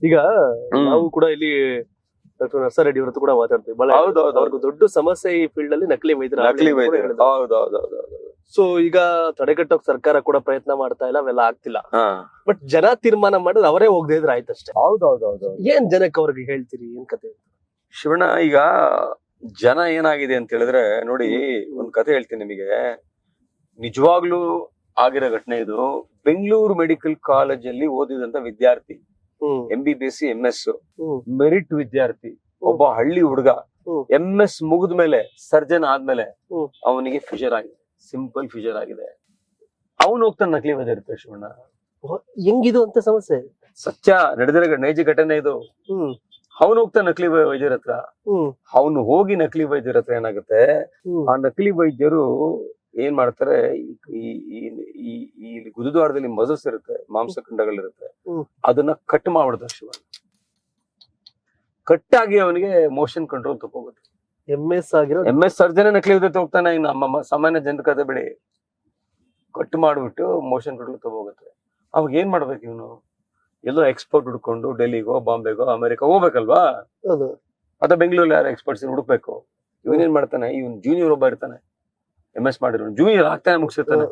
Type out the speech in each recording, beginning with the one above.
ಈಗ ನಾವು ಕೂಡ ಇಲ್ಲಿ ಡಾಕ್ಟರ್ ನರ್ಸಾರೆಡ್ಡಿ ಅವ್ರ ಹತ್ರ ಕೂಡ ಮಾತಾಡ್ತೀವಿ. ಬಹಳ ಅವ್ರಿಗೆ ದೊಡ್ಡ ಸಮಸ್ಯೆ ಈ ಫೀಲ್ಡ್ ಅಲ್ಲಿ ನಕಲಿ ವೈದ್ಯರು. ಸೊ ಈಗ ತಡೆಗಟ್ಟೋಕ್ ಸರ್ಕಾರ ಕೂಡ ಪ್ರಯತ್ನ ಮಾಡ್ತಾ ಇಲ್ಲ, ಅವೆಲ್ಲ ಆಗ್ತಿಲ್ಲ. ಬಟ್ ಜನ ತೀರ್ಮಾನ ಮಾಡಿದ್ರೆ ಅವರೇ ಹೋಗದೆ ಇದ್ರೆ ಆಯ್ತಷ್ಟೇ. ಹೌದೌದೌದು. ಏನ್ ಜನಕ್ಕೆ ಅವ್ರಿಗೆ ಹೇಳ್ತೀರಿ, ಏನ್ ಕತೆ? ಶಿವಣ್ಣ, ಈಗ ಜನ ಏನಾಗಿದೆ ಅಂತ ಹೇಳಿದ್ರೆ ನೋಡಿ, ಒಂದ್ ಕತೆ ಹೇಳ್ತೀನಿ ನಿಮಗೆ. ನಿಜವಾಗ್ಲೂ ಆಗಿರೋ ಘಟನೆ ಇದು. ಬೆಂಗಳೂರು ಮೆಡಿಕಲ್ ಕಾಲೇಜಲ್ಲಿ ಓದಿದಂತ ವಿದ್ಯಾರ್ಥಿ, MBBS MS ಮೆರಿಟ್ ವಿದ್ಯಾರ್ಥಿ, ಒಬ್ಬ ಹಳ್ಳಿ ಹುಡುಗ MS ಮುಗಿದ್ಮೇಲೆ ಸರ್ಜನ್ ಆದ್ಮೇಲೆ ಅವನಿಗೆ ಫಿಶರ್ ಆಗಿದೆ, ಸಿಂಪಲ್ ಫಿಶರ್ ಆಗಿದೆ. ಅವನು ಹೋಗ್ತಾನೆ ನಕಲಿ ವೈದ್ಯ ಇರುತ್ತೆ. ಶಿವಣ್ಣ, ಹೆಂಗಿದು ಅಂತ ಸಮಸ್ಯೆ? ಸತ್ಯ ನಡೆದಿರೋ ನೈಜ ಘಟನೆ ಇದು. ಅವನು ಹೋಗ್ತಾನೆ ನಕಲಿ ವೈದ್ಯರ ಹತ್ರ. ಅವನು ಹೋಗಿ ನಕಲಿ ವೈದ್ಯರ ಹತ್ರ ಏನಾಗುತ್ತೆ, ಆ ನಕಲಿ ವೈದ್ಯರು ಏನ್ ಮಾಡ್ತಾರೆ, ಈ ಗುದದ್ವಾರದಲ್ಲಿ ಮಸಲ್ಸ್ ಇರುತ್ತೆ, ಮಾಂಸಖಂಡಗಳಿರುತ್ತೆ, ಅದನ್ನ ಕಟ್ ಮಾಡ್ಬಿಡ್ತಾರೆ. ಶಿವಣ್ಣ, ಕಟ್ ಆಗಿ ಅವನಿಗೆ ಮೋಷನ್ ಕಂಟ್ರೋಲ್ ತಗೋಗುತ್ತೆ. MS ಸರ್ಜನ್ ನಕಲಿ ವೈದ್ಯ ಹೋಗ್ತಾನೆ. ನಮ್ಮ ಸಾಮಾನ್ಯ ಜನರ ಕತೆ ಬಿಡಿ, ಕಟ್ ಮಾಡ್ಬಿಟ್ಟು ಮೋಷನ್ ಕಂಟ್ರೋಲ್ ತಗೋಗುತ್ತೆ. ಅವಾಗ ಏನ್ ಮಾಡ್ಬೇಕು ಇವನು? ಎಲ್ಲೋ ಎಕ್ಸ್ಪರ್ಟ್ ಹುಡ್ಕೊಂಡು ಡೆಲ್ಲಿಗೋ, ಬಾಂಬೆಗೋ, ಅಮೆರಿಕ ಹೋಗ್ಬೇಕಲ್ವಾ? ಅಥವಾ ಬೆಂಗಳೂರಲ್ಲಿ ಯಾರು ಎಕ್ಸ್ಪರ್ಟ್ಸ್ ಹುಡುಕ್ಬೇಕು. ಇವನೇನ್ ಮಾಡ್ತಾನೆ, ಇವನ್ ಜೂನಿಯರ್ ಒಬ್ಬ ಇರ್ತಾನೆ, MS ಮಾಡಿರೋ ಜೂನಿಯರ್ ಆಗ್ತಾನೆ, ಮುಗಿಸಿರ್ತಾನೆ.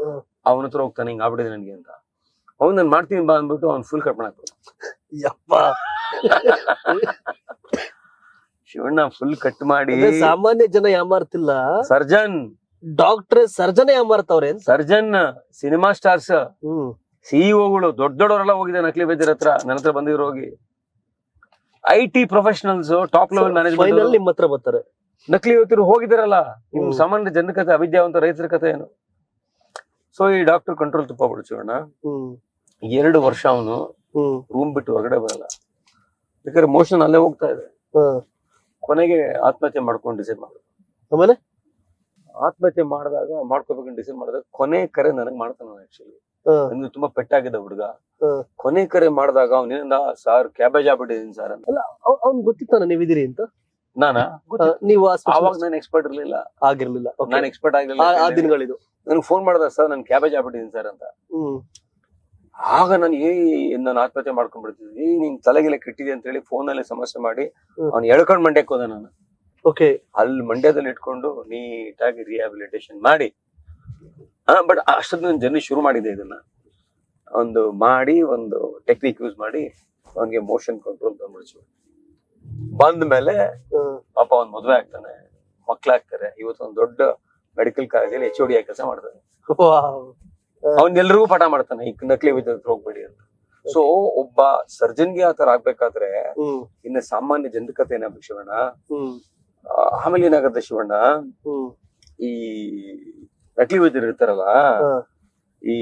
ಅವನ ಹತ್ರ ಹೋಗ್ತಾನೆ, ಹಿಂಗ್ ಆಗ್ಬಿಟ್ಟಿದೆ ನನ್ಗೆ ಅಂತ. ಅವ್ನು ನಾನು ಮಾಡ್ತೀನಿ ಬಾ ಅಂದ್ಬಿಟ್ಟು ಅವ್ನು ಫುಲ್ ಕಟ್ ಮಾಡಾಕ. ಶಿವಣ್ಣ, ಫುಲ್ ಕಟ್ ಮಾಡಿ. ಸಾಮಾನ್ಯ ಜನ ಯಾಮಾರ್ತಿಲ್ಲ, ಡಾಕ್ಟರ್ ಸರ್ಜನ್ ಯಾಮಾರ್ತವ್ರೆ. ಸರ್ಜನ್, ಸಿನಿಮಾ ಸ್ಟಾರ್ಸ್, CEO ದೊಡ್ಡವರೆಲ್ಲ ಹೋಗಿದೆ ನಕಲಿ ವೈದ್ಯರ ಹತ್ರ. ನನ್ನ ಹತ್ರ ಬಂದಿರೋ ಹೋಗಿ IT professionals, top level management ನಿಮ್ಮ ಹತ್ರ ಬರ್ತಾರೆ. ನಕಲಿ ವೈದ್ಯರು ಹೋಗಿದಾರಲ್ಲ. ಇನ್ನು ಸಾಮಾನ್ಯ ಜನರ ಕತೆ, ಅವಿದ್ಯಾವಂತ ರೈತರ ಕತೆ ಏನು? ಸೊ ಈ ಡಾಕ್ಟರ್ ಕಂಟ್ರೋಲ್ ತುಪ್ಪ ಶಿವಣ್ಣ. 2 ವರ್ಷ ಅವನು ರೂಮ್ ಬಿಟ್ಟು ಹೊರಗಡೆ ಬರಲ್ಲ. ಬೇಕಾದ್ರೆ ಮೋಷನ್ ಅಲ್ಲೇ ಹೋಗ್ತಾ ಇದೆ. ಕೊನೆಗೆ ಆತ್ಮಹತ್ಯೆ ಮಾಡ್ಕೊಂಡು ಡಿಸೈಡ್ ಮಾಡಿದ್ರು. ಆಮೇಲೆ ಆತ್ಮಹತ್ಯೆ ಮಾಡ್ಕೋಬೇಕಂತ ಡಿಸೈಡ್ ಮಾಡಿದಾಗ ಕೊನೆ ಕರೆ ನನಗ್ ಮಾಡ್ತಾನ. ಆಕ್ಚುಲಿ ನನ್ಗೆ ತುಂಬಾ ಪೆಟ್ಟಾಗಿದೆ ಹುಡುಗ. ಕೊನೆ ಕರೆ ಮಾಡಿದಾಗ ಅವನಿಂದ, ಸಾರ್ ಕ್ಯಾಬೇಜ್ ಆಗ್ಬಿಟ್ಟಿದೀನಿ ಸರ್ ಅಂತ. ಅವ್ನ್ ಗೊತ್ತಿತ್ತಾನ ನೀವಿದ್ದೀರಿ ಅಂತ? ನೀವು ಅವಾಗ ನಾನು ಎಕ್ಸ್ಪರ್ಟ್ ಆಗಿರ್ಲಿಲ್ಲ. ನಾನು ಎಕ್ಸ್ಪರ್ಟ್ ಆಗಿರ್ಲಿಲ್ಲ ಆ ದಿನಗಳಿದು. ನನ್ಗೆ ಫೋನ್ ಮಾಡ್ದ, ಸರ್ ನನ್ ಕ್ಯಾಬೇಜ್ ಆಗ್ಬಿಟ್ಟಿದೀನಿ ಸರ್ ಅಂತ. ಆಗ ನಾನು ನಾನು ಆತ್ಮಹತ್ಯೆ ಮಾಡ್ಕೊಂಡ್ಬಿಡ್ತಿದ್ವಿ. ನಿನ್ ತಲೆಗೆಲ್ಲ ಕೆಟ್ಟಿದೆ ಅಂತ ಹೇಳಿ ಫೋನ್ ಅಲ್ಲಿ ಸಮಸ್ಯೆ ಮಾಡಿ ಅವ್ನು ಎಳ್ಕೊಂಡ್ ಮಂಡ್ಯಕ್ಕೆ ಹೋದ. ನಾನು ಅಲ್ಲಿ ಮಂಡ್ಯದಲ್ಲಿ ಇಟ್ಕೊಂಡು ನೀಟಾಗಿ ರಿಹ್ಯಾಬಿಲಿಟೇಷನ್ ಮಾಡಿ, ಬಟ್ ಅಷ್ಟೊಂದು ಜರ್ನಿ ಶುರು ಮಾಡಿದೆ. ಇದನ್ನ ಒಂದು ಟೆಕ್ನಿಕ್ ಯೂಸ್ ಮಾಡಿ ಅವನಿಗೆ ಮೋಷನ್ ಕಂಟ್ರೋಲ್ ತಂದ್ಬಿಡ್ತೀವಿ. ಬಂದ ಮೇಲೆ ಪಾಪ ಅವ್ನ್ ಮದ್ವೆ ಆಗ್ತಾನೆ, ಮಕ್ಳಾಗ್ತಾರೆ. ಇವತ್ತು ಒಂದ್ ದೊಡ್ಡ ಮೆಡಿಕಲ್ ಕಾಲೇಜಲ್ಲಿ HOD ಆಗಿ ಕೆಲಸ ಮಾಡ್ತಾನೆ. ಅವನ್ನೆಲ್ರಿಗೂ ಪಾಠ ಮಾಡ್ತಾನೆ, ಈ ನಕಲಿ ವೈದ್ಯರ ಹತ್ರ ಹೋಗ್ಬೇಡಿ ಅಂತ. ಸೊ ಒಬ್ಬ ಸರ್ಜನ್ಗೆ ಆತರ ಆಗ್ಬೇಕಾದ್ರೆ ಇನ್ನು ಸಾಮಾನ್ಯ ಜನರ ಕತೆ ಏನಾಗ್ಬೇಕು ಶಿವಣ್ಣ? ಆಮೇಲೆ ಏನಾಗತ್ತೆ ಶಿವಣ್ಣ, ಈ ನಕಲಿ ವೈದ್ಯರು ಇರ್ತಾರಲ್ಲ, ಈ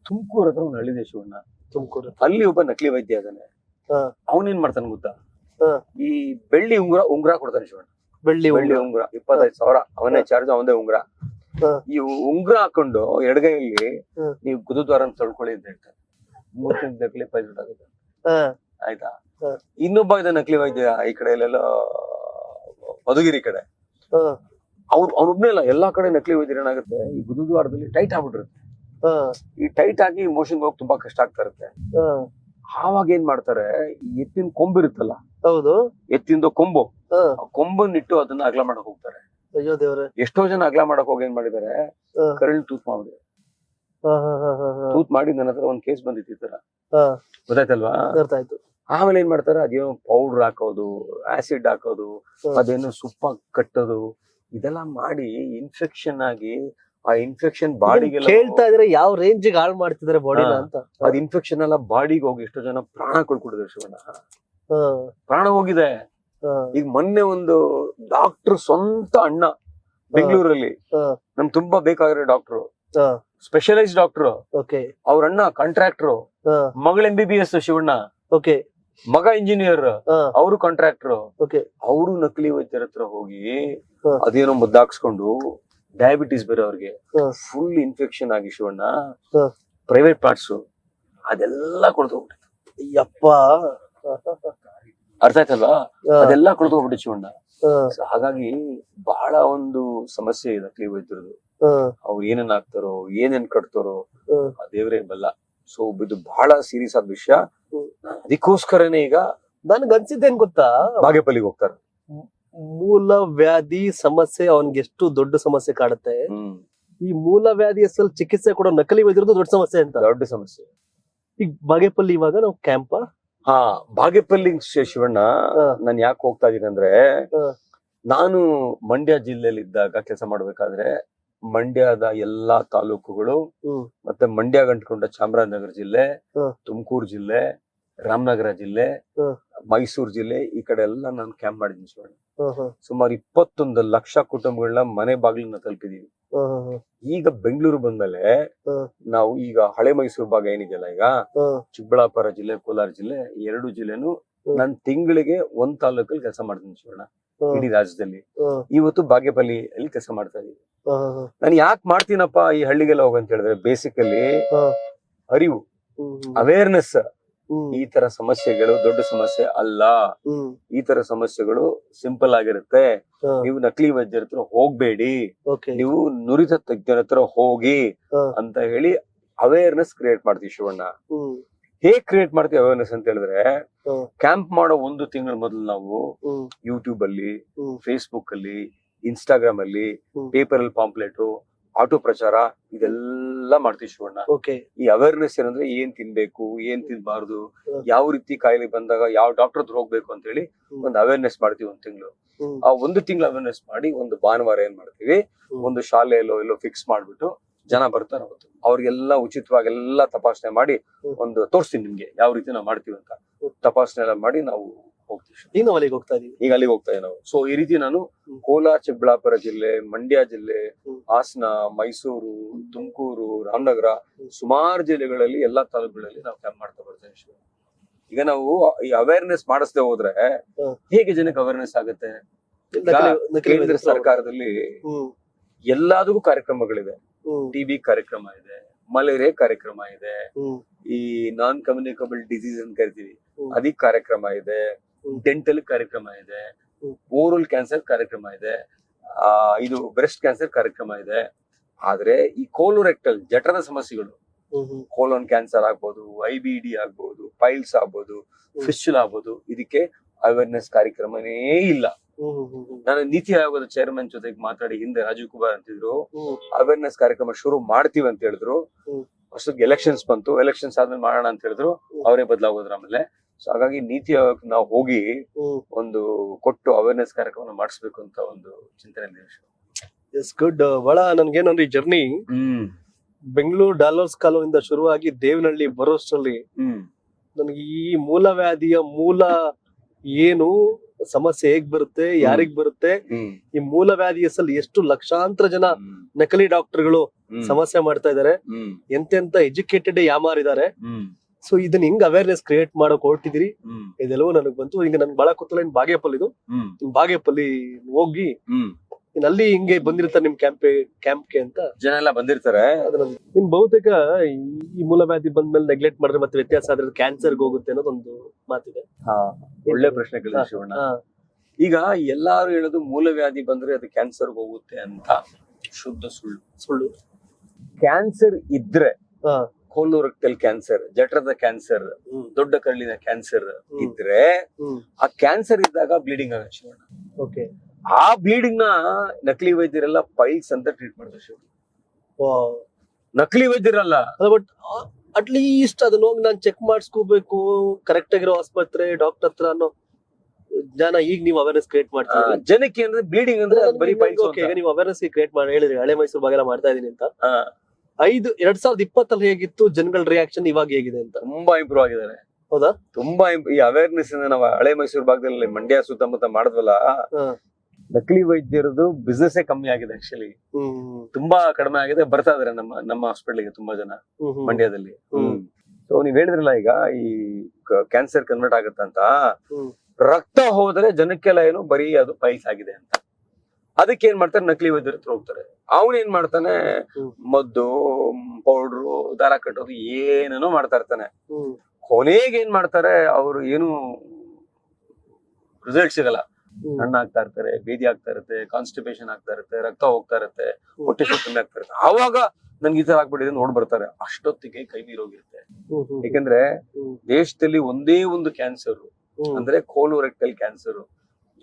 ತುಮಕೂರು ಹತ್ರ ಒಂದು ಹಳ್ಳಿದೆ ಶಿವಣ್ಣ. ಅಲ್ಲಿ ಒಬ್ಬ ನಕಲಿ ವೈದ್ಯ ಇದಾನೆ. ಅವನೇನ್ ಮಾಡ್ತಾನೆ ಗೊತ್ತಾ? ಈ ಬೆಳ್ಳಿ ಉಂಗ್ರ ಕೊಡ್ತಾನೆ ಶಿವಣ್ಣ. ಬೆಳ್ಳಿ ಉಂಗ್ರ 25,000 ಅವನೇ ಚಾರ್ಜ್, ಅವನದೇ ಉಂಗ್ರ. ಈ ಉಂಗ್ರ ಹಾಕೊಂಡು ಎಡಗೈಯಲ್ಲಿ ನೀವು ಗುರುದ್ವಾರ ತೊಳ್ಕೊಳ್ಳಿ ಅಂತ ಹೇಳ್ತಾರೆ. 3 ತಿಂಗಳು ನಕಲಿ ಪೈಸೆಟ್ ಆಗುತ್ತೆ. ಆಯ್ತಾ? ಇನ್ನೊಬ್ಬ ಇದೆ ನಕಲಿ ವೈದ್ಯ ಈ ಕಡೆ ಎಲ್ಲೆಲ್ಲ ಮಧುಗಿರಿ ಕಡೆ. ಅವ್ನೊಬ್ನೇ ಇಲ್ಲ, ಎಲ್ಲಾ ಕಡೆ ನಕಲಿ ವೈದ್ಯರು ಏನಾಗುತ್ತೆ, ಈ ಗುರುದ್ವಾರದಲ್ಲಿ ಟೈಟ್ ಆಗ್ಬಿಟ್ಟಿರುತ್ತೆ. ಈ ಟೈಟ್ ಆಗಿ ಮೋಷನ್ ಹೋಗಿ ತುಂಬಾ ಕಷ್ಟ ಆಗ್ತಾ ಇರುತ್ತೆ. ಆವಾಗ ಏನ್ ಮಾಡ್ತಾರೆ, ಈ ಎತ್ತಿನ ಕೊಂಬು ಇರುತ್ತಲ್ಲ, ಎತ್ತಿಂದ ಕೊಂಬು, ಕೊಂಬನ್ನಿಟ್ಟು ಅದನ್ನ ಅಗಲ ಮಾಡಕ್ ಹೋಗ್ತಾರೆ. ಎಷ್ಟೋ ಜನ ಅಗಲ ಮಾಡಕ್ ಹೋಗಿ ಏನ್ ಮಾಡಿದಾರೆ, ಕರೆಂಟ್ ತೂತ್ ಮಾಡಿದ್ರೆ. ತೂತ್ ಮಾಡಿ ನನ್ನ ಹತ್ರ ಒಂದ್ ಕೇಸ್ ಬಂದಿತ್ತು ಈ ತರ, ಗೊತ್ತಾಯ್ತಲ್ವಾ? ಆಮೇಲೆ ಏನ್ ಮಾಡ್ತಾರೆ, ಅದೇನೋ ಪೌಡರ್ ಹಾಕೋದು, ಆಸಿಡ್ ಹಾಕೋದು, ಅದೇನೋ ಸುಪ್ಪ ಕಟ್ಟೋದು, ಇದೆಲ್ಲ ಮಾಡಿ ಇನ್ಫೆಕ್ಷನ್ ಆಗಿ ಆ ಇನ್ಫೆಕ್ಷನ್ ಬಾಡಿಗೆಲ್ಲ ಹೇಳ್ತಾ ಇದ್ರೆ ಯಾವ ರೇಂಜ್ ಹಾಳು ಮಾಡ್ತಿದಾರೆ ಬಾಡಿನ ಅಂತ. ಅದ್ ಇನ್ಫೆಕ್ಷನ್ ಎಲ್ಲ ಬಾಡಿಗೆ ಹೋಗಿ ಎಷ್ಟೋ ಜನ ಪ್ರಾಣ ಕಳ್ಕೊಂಡಿದ್ದಾರೆ ಶಿವಣ್ಣ. ಪ್ರಾಣ ಹೋಗಿದೆ. ಈಗ ಮೊನ್ನೆ ಒಂದು ಡಾಕ್ಟರ್ ಸ್ವಂತ ಅಣ್ಣ ಬೆಂಗಳೂರಲ್ಲಿ, ನಮ್ ತುಂಬಾ ಬೇಕಾಗಿರೋ ಡಾಕ್ಟರ್, ಸ್ಪೆಷಲೈಸ್ಡ್ ಡಾಕ್ಟರ್, ಅವ್ರ ಅಣ್ಣ ಕಾಂಟ್ರಾಕ್ಟರ್, ಮಗಳ MBBS ಶಿವಣ್ಣ, ಮಗ ಇಂಜಿನಿಯರ್, ಅವರು ಕಾಂಟ್ರಾಕ್ಟರ್. ಅವರು ನಕಲಿ ವೈದ್ಯರ ಹತ್ರ ಹೋಗಿ ಅದೇನೋ ಮುದ್ದಾಕ್ಸ್ಕೊಂಡು, ಡಯಾಬಿಟಿಸ್ ಬೇರೆ ಅವ್ರಿಗೆ, ಫುಲ್ ಇನ್ಫೆಕ್ಷನ್ ಆಗಿ ಶಿವಣ್ಣ, ಪ್ರೈವೇಟ್ ಪಾರ್ಟ್ಸ್ ಅದೆಲ್ಲ ಕೊಡ್ತು ಹೋಗ್ಬಿಟ್ಟಿತ್ತು. ಅರ್ಥ ಆಯ್ತಲ್ವಾ? ಅದೆಲ್ಲ ಕೊಡ್ತು ಹೋಗ್ಬಿಟ್ಟು ಶಿವಣ್ಣ. ಹಾಗಾಗಿ ಬಹಳ ಒಂದು ಸಮಸ್ಯೆ ಇದೆ ನಕಲಿ ವೈದ್ಯರದು. ಅವ್ರು ಏನೇನ್ ಹಾಕ್ತಾರೋ, ಏನೇನ್ ಕಟ್ತಾರೋ ದೇವ್ರೇ ಬಲ್ಲ. ಸೊ ಇದು ಬಹಳ ಸೀರಿಯಸ್ ಆದ ವಿಷಯ. ಅದಕ್ಕೋಸ್ಕರನೇ ಈಗ ನನ್ಗೆ ಅನ್ಸಿದ್ದೇನ್ ಗೊತ್ತಾ, ಬಾಗೇಪಲ್ಲಿಗೆ ಹೋಗ್ತಾರೆ. ಮೂಲ ವ್ಯಾಧಿ ಸಮಸ್ಯೆ ಅವನ್ಗೆ ಎಷ್ಟು ದೊಡ್ಡ ಸಮಸ್ಯೆ ಕಾಡುತ್ತೆ, ಈ ಮೂಲ ವ್ಯಾಧಿ ಹೆಸರಲ್ಲಿ ಚಿಕಿತ್ಸೆ ಕೊಡೋ ನಕಲಿ ವೈದ್ಯರದ್ದು ದೊಡ್ಡ ಸಮಸ್ಯೆ ಅಂತ. ದೊಡ್ಡ ಸಮಸ್ಯೆ. ಈಗ ಬಾಗೇಪಲ್ಲಿ ಇವಾಗ ನಾವು ಕ್ಯಾಂಪ ಬಾಗೇಪಲ್ಲಿ ಶಿವಣ್ಣ ನಾನ್ ಯಾಕೆ ಹೋಗ್ತಾ ಇದೀನಿ ಅಂದ್ರೆ, ನಾನು ಮಂಡ್ಯ ಜಿಲ್ಲೆಯಲ್ಲಿ ಇದ್ದಾಗ ಕೆಲಸ ಮಾಡ್ಬೇಕಾದ್ರೆ ಮಂಡ್ಯದ ಎಲ್ಲಾ ತಾಲೂಕುಗಳು ಮತ್ತೆ ಮಂಡ್ಯ ಗಂಟ್ಕೊಂಡ ಚಾಮರಾಜನಗರ ಜಿಲ್ಲೆ, ತುಮಕೂರು ಜಿಲ್ಲೆ, ರಾಮನಗರ ಜಿಲ್ಲೆ, ಮೈಸೂರು ಜಿಲ್ಲೆ, ಈ ಕಡೆ ಎಲ್ಲ ನಾನು ಕ್ಯಾಂಪ್ ಮಾಡಿದ್ದೀನಿ ಶಿವಣ್ಣ. ಸುಮಾರು 21 ಲಕ್ಷ ಕುಟುಂಬಗಳನ್ನ ಮನೆ ಬಾಗಿಲನ್ನ ತಲುಪಿದೀವಿ. ಈಗ ಬೆಂಗಳೂರು ಬಂದ್ಮೇಲೆ ನಾವು ಈಗ ಹಳೆ ಮೈಸೂರು ಭಾಗ ಏನಿದೆಯಲ್ಲ, ಈಗ ಚಿಕ್ಕಬಳ್ಳಾಪುರ ಜಿಲ್ಲೆ, ಕೋಲಾರ ಜಿಲ್ಲೆ, 2 ಜಿಲ್ಲೆನು ನಾನ್ ತಿಂಗಳಿಗೆ 1 ತಾಲೂಕಲ್ಲಿ ಕೆಲಸ ಮಾಡ್ತೀನಿ ಶಿವಣ್ಣ, ಇಡೀ ರಾಜ್ಯದಲ್ಲಿ. ಇವತ್ತು ಬಾಗೇಪಲ್ಲಿಯಲ್ಲಿ ಕೆಲಸ ಮಾಡ್ತಾ ಇದೀವಿ. ನಾನು ಯಾಕೆ ಮಾಡ್ತೀನಪ್ಪ ಈ ಹಳ್ಳಿಗೆಲ್ಲ ಹೋಗಂತ ಹೇಳಿದ್ರೆ, ಬೇಸಿಕಲಿ ಅರಿವು, ಅವೇರ್ನೆಸ್. ಈ ತರ ಸಮಸ್ಯೆಗಳು ದೊಡ್ಡ ಸಮಸ್ಯೆ ಅಲ್ಲ, ಈ ತರ ಸಮಸ್ಯೆಗಳು ಸಿಂಪಲ್ ಆಗಿರುತ್ತೆ. ನೀವು ನಕಲಿ ವೈದ್ಯರ ಹತ್ರ ಹೋಗ್ಬೇಡಿ, ನೀವು ನುರಿತ ತಜ್ಞರ ಹತ್ರ ಹೋಗಿ ಅಂತ ಹೇಳಿ ಅವೇರ್ನೆಸ್ ಕ್ರಿಯೇಟ್ ಮಾಡ್ತೀವಿ ಶಿವಣ್ಣ. ಹೇಗ್ ಕ್ರಿಯೇಟ್ ಮಾಡ್ತೀವಿ ಅವೇರ್ನೆಸ್ ಅಂತ ಹೇಳಿದ್ರೆ, ಕ್ಯಾಂಪ್ ಮಾಡೋ 1 ತಿಂಗಳ ಮೊದಲು ನಾವು ಯೂಟ್ಯೂಬ್ ಅಲ್ಲಿ, ಫೇಸ್ಬುಕ್ ಅಲ್ಲಿ, ಇನ್ಸ್ಟಾಗ್ರಾಮ್ ಅಲ್ಲಿ, ಪೇಪರ್ ಅಲ್ಲಿ ಪಾಂಪ್ಲೆಟ್, ಆಟೋ ಪ್ರಚಾರ, ಇದೆಲ್ಲ ಮಾಡ್ತೀವಿ ಶಿವಣ್ಣ. ಈ ಅವೇರ್ನೆಸ್ ಏನಂದ್ರೆ, ಏನ್ ತಿನ್ಬೇಕು, ಏನ್ ತಿನ್ಬಾರ್ದು, ಯಾವ ರೀತಿ ಕಾಯಿಲೆ ಬಂದಾಗ ಯಾವ ಡಾಕ್ಟರ್ ಹತ್ರ ಹೋಗ್ಬೇಕು ಅಂತ ಹೇಳಿ ಒಂದು ಅವೇರ್ನೆಸ್ ಮಾಡ್ತೀವಿ 1 ತಿಂಗಳು. ಆ 1 ತಿಂಗಳು ಅವೇರ್ನೆಸ್ ಮಾಡಿ, ಒಂದು ಭಾನುವಾರ ಏನ್ ಮಾಡ್ತೀವಿ, ಒಂದು ಶಾಲೆಯಲ್ಲೋ ಎಲ್ಲೋ ಫಿಕ್ಸ್ ಮಾಡ್ಬಿಟ್ಟು ಜನ ಬರ್ತಾರೆ. ಅವತ್ತು ಅವ್ರಿಗೆಲ್ಲ ಉಚಿತವಾಗಿ ಎಲ್ಲ ತಪಾಸಣೆ ಮಾಡಿ, ಒಂದು ತೋರಿಸ್ತೀನಿ ನಿಮ್ಗೆ ಯಾವ ರೀತಿ ನಾವು ಮಾಡ್ತೀವಿ ಅಂತ. ತಪಾಸಣೆ ಎಲ್ಲ ಮಾಡಿ ನಾವು ಹೋಗ್ತೀವಿ. ಈಗ ಅಲ್ಲಿಗೆ ಹೋಗ್ತಾ ಇದೀವಿ, ಈಗ ಅಲ್ಲಿಗೆ ಹೋಗ್ತಾ ಇದೀವಿ ನಾವು. ಸೊ ಈ ರೀತಿ ನಾನು ಕೋಲಾರ, ಚಿಕ್ಕಬಳ್ಳಾಪುರ ಜಿಲ್ಲೆ, ಮಂಡ್ಯ ಜಿಲ್ಲೆ, ಹಾಸನ, ಮೈಸೂರು, ತುಮಕೂರು, ರಾಮನಗರ, ಸುಮಾರು ಜಿಲ್ಲೆಗಳಲ್ಲಿ ಎಲ್ಲಾ ತಾಲೂಕುಗಳಲ್ಲಿ ನಾವು ಕ್ಯಾಂಪ್ ಮಾಡ್ತಾ ಬರ್ತೇವೆ. ಈಗ ನಾವು ಈ ಅವೇರ್ನೆಸ್ ಮಾಡಿಸದೆ ಹೋದ್ರೆ ಹೇಗೆ ಜನಕ್ಕೆ ಅವೇರ್ನೆಸ್ ಆಗುತ್ತೆ? ಕೇಂದ್ರ ಸರ್ಕಾರದಲ್ಲಿ ಎಲ್ಲದಕ್ಕೂ ಕಾರ್ಯಕ್ರಮಗಳಿದೆ. ಟಿಬಿ ಕಾರ್ಯಕ್ರಮ ಇದೆ, ಮಲೇರಿಯಾ ಕಾರ್ಯಕ್ರಮ ಇದೆ, ಈ ನಾನ್ ಕಮ್ಯುನಿಕಬಲ್ ಡಿಸೀಸ್ ಅಂತ ಕರಿತೀವಿ ಅದಕ್ಕೆ ಕಾರ್ಯಕ್ರಮ ಇದೆ, ಡೆಂಟಲ್ ಕಾರ್ಯಕ್ರಮ ಇದೆ, ಓರಲ್ ಕ್ಯಾನ್ಸರ್ ಕಾರ್ಯಕ್ರಮ ಇದೆ, ಇದು ಬ್ರೆಸ್ಟ್ ಕ್ಯಾನ್ಸರ್ ಕಾರ್ಯಕ್ರಮ ಇದೆ. ಆದ್ರೆ ಈ ಕೋಲೋರೆಕ್ಟಲ್ ಜಠರದ ಸಮಸ್ಯೆಗಳು, ಕೋಲೋನ್ ಕ್ಯಾನ್ಸರ್ ಆಗ್ಬೋದು, IBD ಆಗ್ಬೋದು, ಪೈಲ್ಸ್ ಆಗ್ಬೋದು, ಫಿಸ್ಟುಲಾ ಆಗ್ಬೋದು, ಇದಕ್ಕೆ ಅವೇರ್ನೆಸ್ ಕಾರ್ಯಕ್ರಮನೇ ಇಲ್ಲ. ನಾನು ನೀತಿ ಆಯೋಗದ ಚೇರ್ಮನ್ ಜೊತೆಗೆ ಮಾತಾಡಿ ಹಿಂದೆ ರಾಜೀವ್ ಕುಮಾರ್ ಅಂತಿದ್ರು, ಅವೇರ್ನೆಸ್ ಕಾರ್ಯಕ್ರಮ ಶುರು ಮಾಡ್ತೀವಿ ಅಂತ ಹೇಳಿದ್ರು. ಅಷ್ಟೊತ್ತಿಗೆ ಎಲೆಕ್ಷನ್ಸ್ ಬಂತು, ಎಲೆಕ್ಷನ್ಸ್ ಆದ್ಮೇಲೆ ಮಾಡೋಣ ಅಂತ ಹೇಳಿದ್ರು, ಅವರೇ ಬದಲಾಗೋದ್ರ ಆಮೇಲೆ. ಸೊ ಹಾಗಾಗಿ ನೀತಿ ಆಯೋಗಕ್ಕೆ ನಾವು ಹೋಗಿ ಒಂದು ಕೊಟ್ಟು ಅವೇರ್ನೆಸ್ ಕಾರ್ಯಕ್ರಮ ಮಾಡಿಸ್ಬೇಕು ಅಂತ ಒಂದು ಚಿಂತನೆ ಇದೆ. ಗುಡ್. ಬಹಳ ನನ್ಗೇನಂದ್ರೆ ಈ ಜರ್ನಿ ಬೆಂಗಳೂರು ಡಾಲರ್ಸ್ ಕಾಲೋನಿಂದ ಶುರುವಾಗಿ ದೇವನಹಳ್ಳಿ ಬರೋಷ್ಟರಲ್ಲಿ ನನಗೆ ಈ ಮೂಲವ್ಯಾಧಿಯ ಮೂಲ ಏನು, ಸಮಸ್ಯೆ ಹೇಗ್ ಬರುತ್ತೆ, ಯಾರಿಗ್ ಬರುತ್ತೆ, ಈ ಮೂಲವ್ಯಾಧಿ ಹೆಸರಲ್ಲಿ ಎಷ್ಟು ಲಕ್ಷಾಂತರ ಜನ ನಕಲಿ ಡಾಕ್ಟರ್ಗಳು ಸಮಸ್ಯೆ ಮಾಡ್ತಾ ಇದಾರೆ, ಎಂತೆಂತ ಎಜುಕೇಟೆಡ್ ಯಾಮಾರಿದ್ದಾರೆ. ಸೊ ಇದನ್ನ ಹಿಂಗ್ ಅವೇರ್ನೆಸ್ ಕ್ರಿಯೇಟ್ ಮಾಡಕ್ ಹೊರಟಿದಿರಿ, ಇದೆಲ್ಲವೂ ನನಗ್ ಬಂತು. ಈಗ ನನ್ಗೆ ಬಹಳ ಕುತೂಹಲ, ಬಾಗೇಪಲ್ಲಿ ಇದು, ಬಾಗೇಪಲ್ಲಿ ಹೋಗಿ ಅಲ್ಲಿ ಹಿಂಗೆ ಬಂದಿರ್ತಾರೆ ನಿಮ್ ಕ್ಯಾಂಪ್ಗೆ ಅಂತ ಜನ ಎಲ್ಲ ಬಂದಿರ್ತಾರೆ. ಇನ್ ಬಹುತೇಕ ಈ ಮೂಲವ್ಯಾಧಿ ಬಂದ್ಮೇಲೆ ನೆಗ್ಲೆಕ್ಟ್ ಮಾಡಿದ್ರೆ ಮತ್ತೆ ವ್ಯತ್ಯಾಸ ಆದ್ರೆ ಕ್ಯಾನ್ಸರ್ಗೆ ಹೋಗುತ್ತೆ ಅನ್ನೋದೊಂದು ಮಾತಿದೆ. ಒಳ್ಳೆ ಪ್ರಶ್ನೆ ಕೇಳಿದ್ರಿ ಶಿವಣ್ಣ. ಈಗ ಎಲ್ಲಾರು ಹೇಳೋದು ಮೂಲವ್ಯಾಧಿ ಬಂದ್ರೆ ಅದು ಕ್ಯಾನ್ಸರ್ಗೆ ಹೋಗುತ್ತೆ ಅಂತ. ಶುದ್ಧ ಸುಳ್ಳು. ಕ್ಯಾನ್ಸರ್ ಇದ್ರೆ, ಕೋಲೋರೆಕ್ಟಲ್ ಕ್ಯಾನ್ಸರ್, ಜಠರದ ಕ್ಯಾನ್ಸರ್, ದೊಡ್ಡ ಕರಳಿನ ಕ್ಯಾನ್ಸರ್ ಇದ್ರೆ, ಆ ಕ್ಯಾನ್ಸರ್ ಇದ್ದಾಗ ಬ್ಲೀಡಿಂಗ್ ಆಗುತ್ತೆ ಶಿವಣ್ಣ. ಆ ಬ್ಲೀಡಿಂಗ್ ನ ನಕಲಿ ವೈದ್ಯರೆಲ್ಲ ಪೈಲ್ಸ್ ಅಂತ ಟ್ರೀಟ್ ಮಾಡ್ತಾರೆ ಶಿವಣ್ಣ. ನಕಲಿ ವೈದ್ಯರಲ್ಲ, ಬಟ್ ಅಟ್ಲೀಸ್ಟ್ ಅದನ್ನ ಹೋಗಿ ನಾನು ಚೆಕ್ ಮಾಡಿಸ್ಕೋಬೇಕು, ಕರೆಕ್ಟ್ ಆಗಿರೋ ಆಸ್ಪತ್ರೆ, ಡಾಕ್ಟರ್ ಹತ್ರ ಅನ್ನೋ ಜನ ಈಗ ನೀವು ಅವೇರ್ನೆಸ್ ಕ್ರಿಯೇಟ್ ಮಾಡ್ತೀವಿ. ಜನಕ್ಕೆ ಅಂದ್ರೆ ಬ್ಲೀಡಿಂಗ್ ಅಂದ್ರೆ ಬರೀ ಪೈಲ್ಸ್. ಈಗ ನೀವು ಅವೇರ್ನೆಸ್ ಕ್ರಿಯೇಟ್ ಮಾಡಿ ಹೇಳಿದ್ರಿ, ಹಳೆ ಮೈಸೂರು ಭಾಗ ಮಾಡ್ತಾ ಇದೀನಿ ಅಂತ. 2020 ಹೇಗಿತ್ತು ಜನಗಳ ರಿಯಾಕ್ಷನ್, ಇವಾಗ ಹೇಗಿದೆ ಅಂತ? ತುಂಬಾ ಇಂಪ್ರೂವ್ ಆಗಿದ್ದಾರೆ. ಹೌದಾ? ತುಂಬಾ ಈ ಅವೇರ್ನೆಸ್ ಇಂದ ನಾವು ಹಳೆ ಮೈಸೂರು ಭಾಗದಲ್ಲಿ, ಮಂಡ್ಯ ಸುತ್ತಮುತ್ತ ಮಾಡಿದ್ವಲ್ಲ, ನಕಲಿ ವೈದ್ಯರದು ಬಿಸ್ನೆಸ್ ಕಮ್ಮಿ ಆಗಿದೆ. ಆಕ್ಚುಲಿ ತುಂಬಾ ಕಡಿಮೆ ಆಗಿದೆ. ಬರ್ತಾ ಇದಾರೆ ನಮ್ಮ ಹಾಸ್ಪಿಟಲ್ ಗೆ ತುಂಬಾ ಜನ ಮಂಡ್ಯದಲ್ಲಿ. ಸೊ ನೀವ್ ಹೇಳಿದ್ರಲ್ಲ, ಈಗ ಈ ಕ್ಯಾನ್ಸರ್ ಕನ್ವರ್ಟ್ ಆಗತ್ತಂತ, ರಕ್ತ ಹೋದ್ರೆ ಜನಕ್ಕೆಲ್ಲ ಏನು ಬರೀ ಅದು ಪೈಲ್ಸ್ ಆಗಿದೆ ಅಂತ. ಅದಕ್ಕೆ ಏನ್ ಮಾಡ್ತಾರೆ, ನಕಲಿ ವೈದ್ಯರ ಹತ್ರ ಹೋಗ್ತಾರೆ. ಅವನ್ ಏನ್ ಮಾಡ್ತಾನೆ, ಮದ್ದು, ಪೌಡ್ರು, ದಾರ ಕಟ್ಟೋದು, ಏನೇನೋ ಮಾಡ್ತಾ ಇರ್ತಾನೆ. ಕೊನೆಗೆ ಏನ್ ಮಾಡ್ತಾರೆ, ಅವ್ರು ಏನು ರಿಸಲ್ಟ್ ಸಿಗಲ್ಲ. ಸಣ್ಣ ಆಗ್ತಾ ಇರ್ತಾರೆ, ಬೇದಿ ಆಗ್ತಾ ಇರುತ್ತೆ, ಕಾನ್ಸ್ಟಿಪೇಷನ್ ಆಗ್ತಾ ಇರುತ್ತೆ, ರಕ್ತ ಹೋಗ್ತಾ ಇರುತ್ತೆ, ಹೊಟ್ಟೆ ಕಮ್ಮಿ ಆಗ್ತಾ ಇರುತ್ತೆ. ಆವಾಗ ನನ್ಗೆ ಈ ತರ ಆಗ್ಬಿಟ್ಟಿದೆ ನೋಡ್ ಬರ್ತಾರೆ. ಅಷ್ಟೊತ್ತಿಗೆ ಕೈ ಮೀರೋಗಿರುತ್ತೆ. ಯಾಕಂದ್ರೆ ದೇಶದಲ್ಲಿ ಒಂದೇ ಒಂದು ಕ್ಯಾನ್ಸರ್ ಅಂದ್ರೆ ಕೋಲೋರೆಕ್ಟಲ್ ಕ್ಯಾನ್ಸರ್,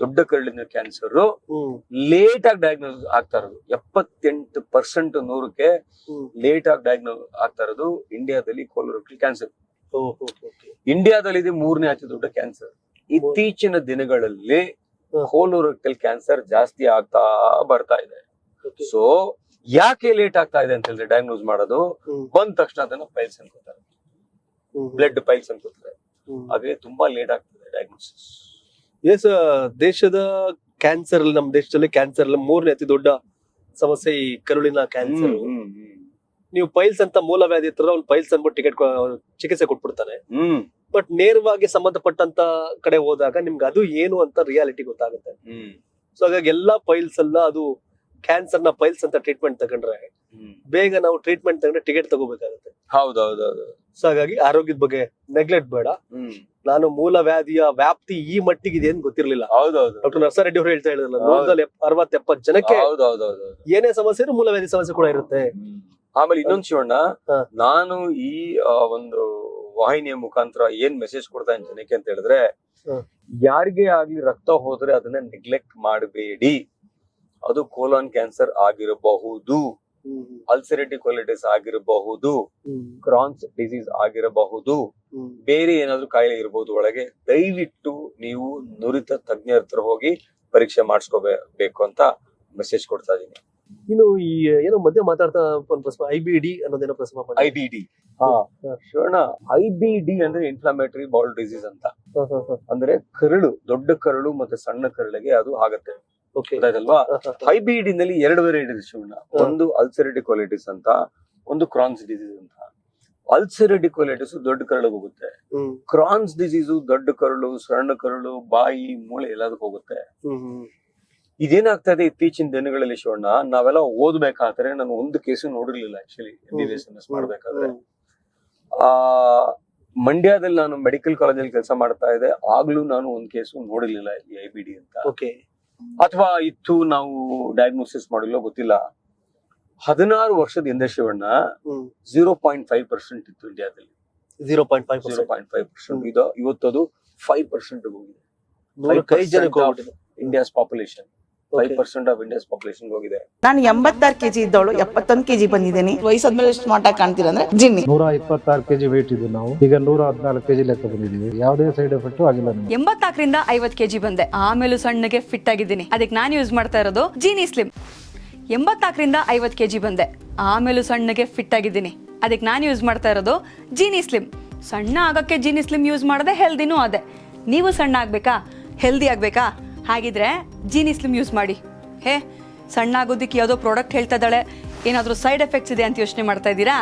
ದೊಡ್ಡ ಕರಳಿನ ಕ್ಯಾನ್ಸರ್ ಲೇಟ್ ಆಗಿ ಡಯಾಗ್ನೋಸ್ ಆಗ್ತಾ ಇರೋದು. 78% 100ಕ್ಕೆ ಲೇಟ್ ಆಗಿ ಡಯಾಗ್ನೋಸ್ ಆಗ್ತಾ ಇರೋದು ಇಂಡಿಯಾದಲ್ಲಿ ಕೋಲೋರೆಕ್ಟಲ್ ಕ್ಯಾನ್ಸರ್. ಇಂಡಿಯಾದಲ್ಲಿ ಇದು 3ನೇ ಅತಿ ದೊಡ್ಡ ಕ್ಯಾನ್ಸರ್. ಇತ್ತೀಚಿನ ದಿನಗಳಲ್ಲಿ ಕೋಲೋರೆಕ್ಟಲ್ ಕ್ಯಾನ್ಸರ್ ಜಾಸ್ತಿ ಆಗ್ತಾ ಬರ್ತಾ ಇದೆ. ಸೊ ಯಾಕೆ ಲೇಟ್ ಆಗ್ತಾ ಇದೆ ಅಂತ ಹೇಳಿದ್ರೆ ಡಯಾಗ್ನೋಸ್ ಮಾಡೋದು, ಬಂದ ತಕ್ಷಣ ಅದನ್ನ ಪೈಲ್ಸ್ ಅನ್ಕೋತಾರೆ, ಬ್ಲಡ್ ಪೈಲ್ಸ್ ಅನ್ಕೋತಾರೆ. ಹಾಗೆ ತುಂಬಾ ಲೇಟ್ ಆಗ್ತದೆ ಡಯಾಗ್ನೋಸಿಸ್. ಎಸ್, ದೇಶದ ಕ್ಯಾನ್ಸರ್, ನಮ್ಮ ದೇಶದಲ್ಲಿ ಕ್ಯಾನ್ಸರ್ 3ನೇ ಅತಿ ದೊಡ್ಡ ಸಮಸ್ಯೆ ಈ ಕರುಳಿನ ಕ್ಯಾನ್ಸರ್. ನೀವು ಪೈಲ್ಸ್ ಅಂತ ಮೂಲ ವ್ಯಾಧಿ ಹತ್ರ ಅವ್ನು ಪೈಲ್ಸ್ ಅನ್ಬಿಟ್ಟು ಚಿಕಿತ್ಸೆ ಕೊಟ್ಬಿಡ್ತಾನೆ. ಬಟ್ ನೇರವಾಗಿ ಸಂಬಂಧಪಟ್ಟಂತ ಕಡೆ ಹೋದಾಗ ನಿಮ್ಗೆ ಅದು ಏನು ಅಂತ ರಿಯಾಲಿಟಿ ಗೊತ್ತಾಗುತ್ತೆ. ಸೊ ಹಾಗಾಗಿ ಎಲ್ಲಾ ಪೈಲ್ಸ್ ಅಲ್ಲ, ಅದು ಕ್ಯಾನ್ಸರ್ ನ ಪೈಲ್ಸ್ ಅಂತ ಟ್ರೀಟ್ಮೆಂಟ್ ತಗೊಂಡ್ರೆ ಬೇಗ ನಾವು ಟ್ರೀಟ್ಮೆಂಟ್ ತಗೊಂಡ್ರೆ ಟಿಕೆಟ್ ತಗೋಬೇಕಾಗುತ್ತೆ. ಹೌದೌದೌದು. ಸೊ ಹಾಗಾಗಿ ಆರೋಗ್ಯದ ಬಗ್ಗೆ ನೆಗ್ಲೆಕ್ಟ್ ಬೇಡ. ನಾನು ಮೂಲ ವ್ಯಾಧಿಯ ವ್ಯಾಪ್ತಿ ಈ ಮಟ್ಟಿಗಿದೆ ಅಂತ ಗೊತ್ತಿರ್ಲಿಲ್ಲ. ಹೌದೌದು. ಡಾಕ್ಟರ್ ನರ್ಸಾರೆಡ್ಡಿ ಅವರು ಹೇಳ್ತಾ ಇದ್ರಲ್ಲ, 60-70 ಜನಕ್ಕೆ ಏನೇ ಸಮಸ್ಯೆ ಇರೋ ಮೂಲ ವ್ಯಾಧಿ ಸಮಸ್ಯೆ ಕೂಡ ಇರುತ್ತೆ. ಆಮೇಲೆ ಇನ್ನೊಂದು ಶಿವಣ್ಣ, ನಾನು ಈ ಒಂದು ವಾಹಿನಿಯ ಮುಖಾಂತರ ಏನ್ ಮೆಸೇಜ್ ಕೊಡ್ತಾ ಇದ್ದೀನಿ ಜನಕ್ಕೆ ಅಂತ ಹೇಳಿದ್ರೆ, ಯಾರಿಗೆ ಆಗ್ಲಿ ರಕ್ತ ಹೋದ್ರೆ ಅದನ್ನ ನೆಗ್ಲೆಕ್ಟ್ ಮಾಡಬೇಡಿ. ಅದು ಕೋಲಾನ್ ಕ್ಯಾನ್ಸರ್ ಆಗಿರಬಹುದು, ಅಲ್ಸರೇಟಿವ್ ಕೊಲೈಟಿಸ್ ಆಗಿರಬಹುದು, ಕ್ರಾನ್ಸ್ ಡಿಸೀಸ್ ಆಗಿರಬಹುದು, ಬೇರೆ ಏನಾದ್ರು ಕಾಯಿಲೆ ಇರಬಹುದು ಒಳಗೆ. ದಯವಿಟ್ಟು ನೀವು ನುರಿತ ತಜ್ಞರ ಹತ್ರ ಹೋಗಿ ಪರೀಕ್ಷೆ ಮಾಡಿಸ್ಕೋಬೇಕು ಅಂತ ಮೆಸೇಜ್ ಕೊಡ್ತಾ ಇದೀನಿ. ಇನ್ನು ಈ ಏನೋ ಮಧ್ಯೆ ಮಾತಾಡ್ತಾ ಒಂದು ಪ್ರಶ್ನೆ, IBD ಅನ್ನೋದೇನೋ ಪ್ರಶ್ನೆ. IBD ಶಿವಣ್ಣ, IBD ಅಂದ್ರೆ ಇನ್ಫ್ಲಾಮೇಟರಿ ಬೌಲ್ ಡಿಸೀಸ್ ಅಂತ. ಅಂದ್ರೆ ಕರಳು, ದೊಡ್ಡ ಕರಳು ಮತ್ತೆ ಸಣ್ಣ ಕರಳಿಗೆ ಅದು ಆಗತ್ತೆ, ಗೊತ್ತಾಯ್ತಲ್ವಾ? IBD ನಲ್ಲಿ 2 ವೇರಿಯಂಟ್ ಇದೆ ಶಿವಣ್ಣ. ಒಂದು ಅಲ್ಸರೇಟಿವ್ ಕೊಲೈಟಿಸ್ ಅಂತ, ಒಂದು ಕ್ರಾನ್ಸ್ ಡಿಸೀಸ್ ಅಂತ. ಅಲ್ಸರೇಟಿವ್ ಕೊಲೈಟಿಸ್ ದೊಡ್ಡ ಕರಳಿಗೆ ಹೋಗುತ್ತೆ, ಕ್ರಾನ್ಸ್ ಡಿಸೀಸ್ ದೊಡ್ಡ ಕರಳು, ಸಣ್ಣ ಕರಳು, ಬಾಯಿ, ಮೂಳೆ ಎಲ್ಲದಕ್ಕೆ ಹೋಗುತ್ತೆ. ಇದೇನಾಗ್ತಾ ಇದೆ ಇತ್ತೀಚಿನ ದಿನಗಳಲ್ಲಿ ಶಿವಣ್ಣ, ನಾವೆಲ್ಲ ಓದ್ಬೇಕಾದ್ರೆ ನಾನು ಒಂದು ಕೇಸು ನೋಡಿರ್ಲಿಲ್ಲ ಆಕ್ಚುಲಿ MBBS ಮಾಡ್ಬೇಕಾದ್ರೆ. ಮಂಡ್ಯದಲ್ಲಿ ನಾನು ಮೆಡಿಕಲ್ ಕಾಲೇಜಲ್ಲಿ ಕೆಲಸ ಮಾಡ್ತಾ ಇದ್ದೆ, ಆಗ್ಲೂ ನಾನು ಒಂದ್ ಕೇಸು ನೋಡಿರ್ಲಿಲ್ಲ ಈ IBD ಅಂತ. ಅಥವಾ ಇತ್ತು, ನಾವು ಡಯಾಗ್ನೋಸಿಸ್ ಮಾಡಿಲ್ಲ ಗೊತ್ತಿಲ್ಲ. 16 ವರ್ಷದ ಹಿಂದೆ ಶಿವಣ್ಣ 0.5% ಇತ್ತು ಇಂಡಿಯಾದಲ್ಲಿ. 0.5% ಇದು ಇವತ್ತದು 5% ಹೋಗಿದೆ. 5% India's population, 5% of India's population ಹೋಗಿದೆ. ನಾನು 86 kg ಇದ್ದವಳು 71 kg ಬಂದಿದ್ದೀನಿ. ವಯಸ್ಸಾದ್ಮೇಲೆ ಸ್ಮಾರ್ಟ್ ಆಗಿ ಕಾಣ್ತೀರಾ ಅಂದ್ರೆ ಜಿನ್ನಿ. 126 kg ವೇಟ್ ಇದ್ದು ನಾವು ಈಗ 114 kg ಲೆಕ್ಕ ಬಂದಿದ್ದೀವಿ. ಯಾವುದೇ ಸೈಡ್ ಎಫೆಕ್ಟ್ ಆಗಿಲ್ಲ. 84ರಿಂದ 50 kg ಬಂದೆ, ಆಮೇಲೂ ಸಣ್ಣಗೆ ಫಿಟ್ ಆಗಿದ್ದೀನಿ. ಅದಕ್ಕೆ ನಾನು ಯೂಸ್ ಮಾಡ್ತಾ ಇರೋದು ಜೀನಿ ಸ್ಲಿಮ್. 84ರಿಂದ 50 kg ಬಂದೆ, ಆಮೇಲೂ ಸಣ್ಣಗೆ ಫಿಟ್ ಆಗಿದ್ದೀನಿ. ಅದಕ್ಕೆ ನಾನು ಯೂಸ್ ಮಾಡ್ತಾ ಇರೋದು ಜೀನಿ ಸ್ಲಿಮ್. ಸಣ್ಣ ಆಗಕ್ಕೆ ಜೀನಿ ಸ್ಲಿಮ್ ಯೂಸ್ ಮಾಡದೆ ಹೆಲ್ದಿನೂ ಅದೇ. ನೀವು ಸಣ್ಣ ಆಗ್ಬೇಕಾ, ಹೆಲ್ದಿ ಆಗ್ಬೇಕಾ? ಹಾಗಿದ್ರೆ ಜೀನಿ ಸ್ಲಿಮ್ ಯೂಸ್ ಮಾಡಿ. ಸಣ್ಣ ಆಗೋದಕ್ಕೆ ಯಾವುದೋ ಪ್ರಾಡಕ್ಟ್ ಹೇಳ್ತಾ ಇದ್ದಾಳೆ, ಏನಾದರೂ ಸೈಡ್ ಎಫೆಕ್ಟ್ಸ್ ಇದೆ ಅಂತ ಯೋಚನೆ ಮಾಡ್ತಾ ಇದ್ದೀರಾ?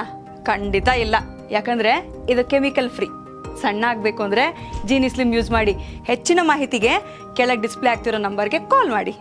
ಖಂಡಿತ ಇಲ್ಲ, ಯಾಕಂದ್ರೆ ಇದು ಕೆಮಿಕಲ್ ಫ್ರೀ. ಸಣ್ಣ ಆಗಬೇಕು ಅಂದ್ರೆ ಜೀನಿ ಸ್ಲಿಮ್ ಯೂಸ್ ಮಾಡಿ. ಹೆಚ್ಚಿನ ಮಾಹಿತಿಗೆ ಕೆಳಗೆ ಡಿಸ್ಪ್ಲೇ ಆಗ್ತಿರೋ ನಂಬರ್ಗೆ ಕಾಲ್ ಮಾಡಿ.